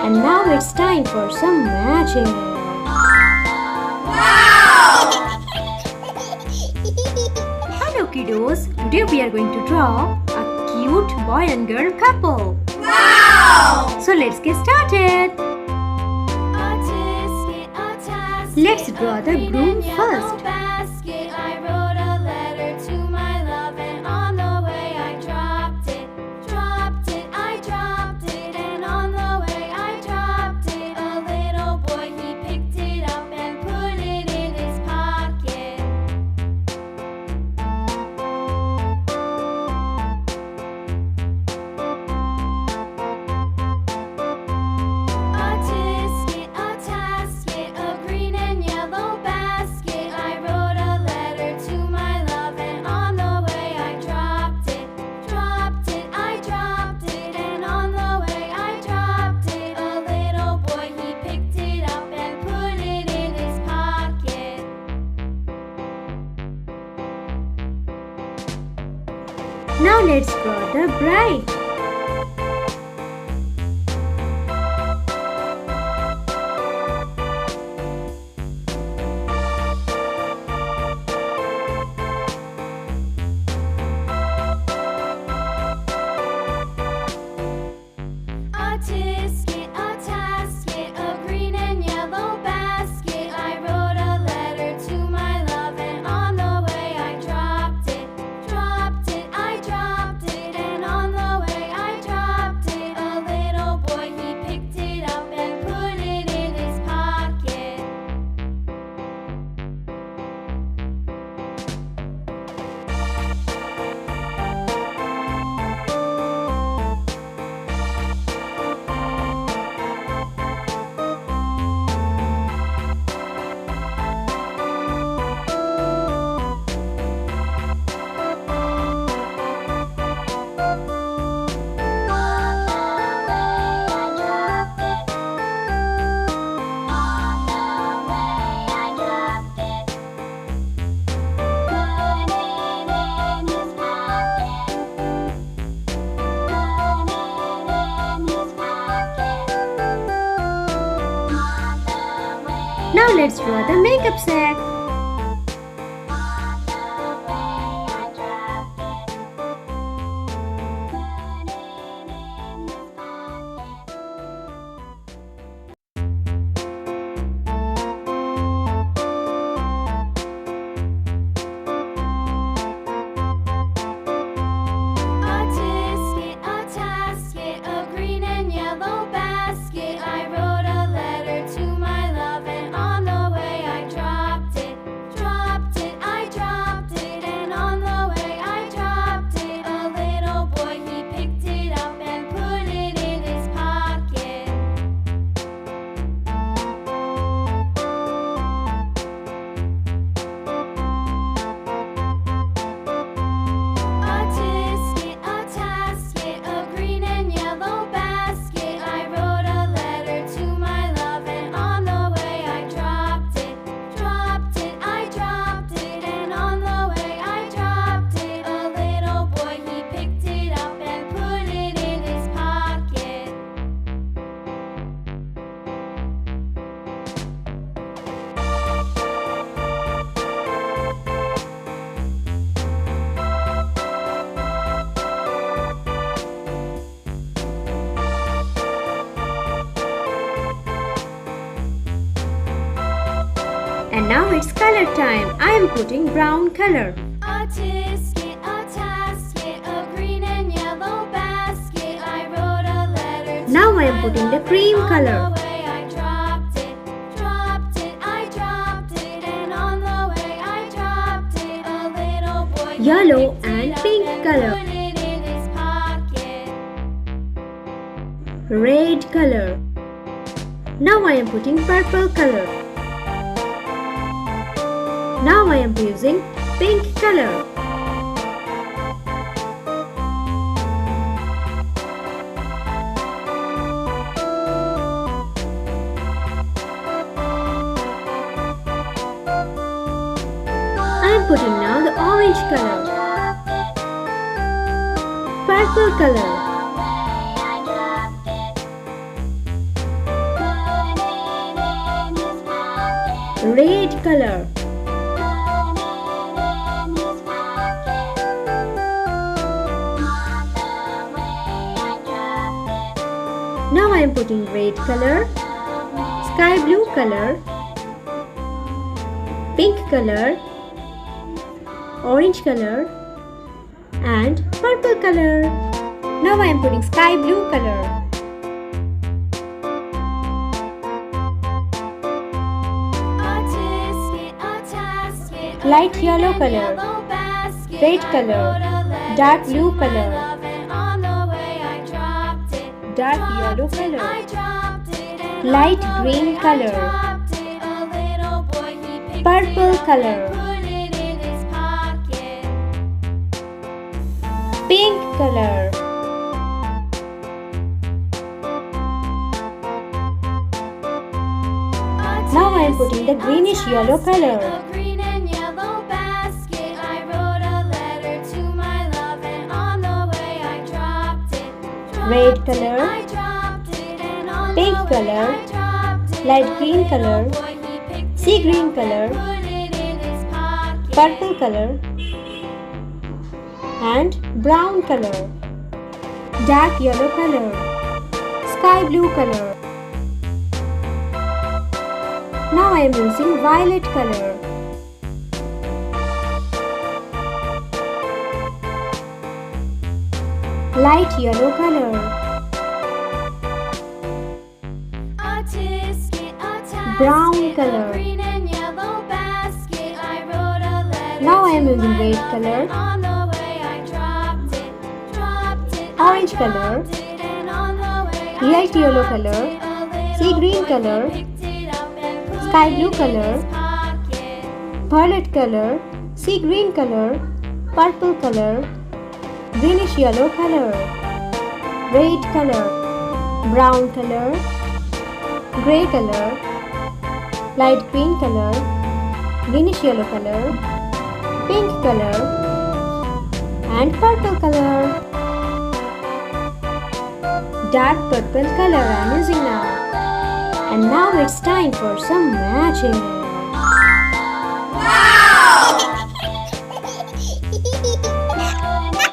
And now it's time for some magic. Hello kiddos, today we are going to draw a cute boy and girl couple. Wow! So let's get started. Let's draw the groom first. Now let's draw the bride. Now let's draw the makeup set. And now it's color time. I am putting brown color. A tisket, a tasket, a green and yellow basket. I wrote a letter to Now I am putting the cream color. On the way I dropped it, I dropped it, and on the way I dropped it. A little boy Yellow picked it and up pink and color. put it in his pocket. Red color. Now I am putting purple color. Now I am using pink color. I am putting now the orange color, purple color, red color. Now I am putting red color, sky blue color, pink color, orange color and purple color. Now I am putting sky blue color. Light yellow color, red color, dark blue color, dark yellow color, light green color, purple color, pink color, now I am putting the greenish yellow color. Red color, pink color, light green color, sea green color, purple color and brown color, dark yellow color, sky blue color. Now I am using violet color. Light yellow color, brown color. Now I am using red color, orange color, light yellow color, sea green color, sky blue color, violet color, sea green color, purple color, greenish yellow color, red color, brown color, grey color, light green color, greenish yellow color, pink color and purple color. Dark purple color I am using now. And now it's time for some magic. Wow!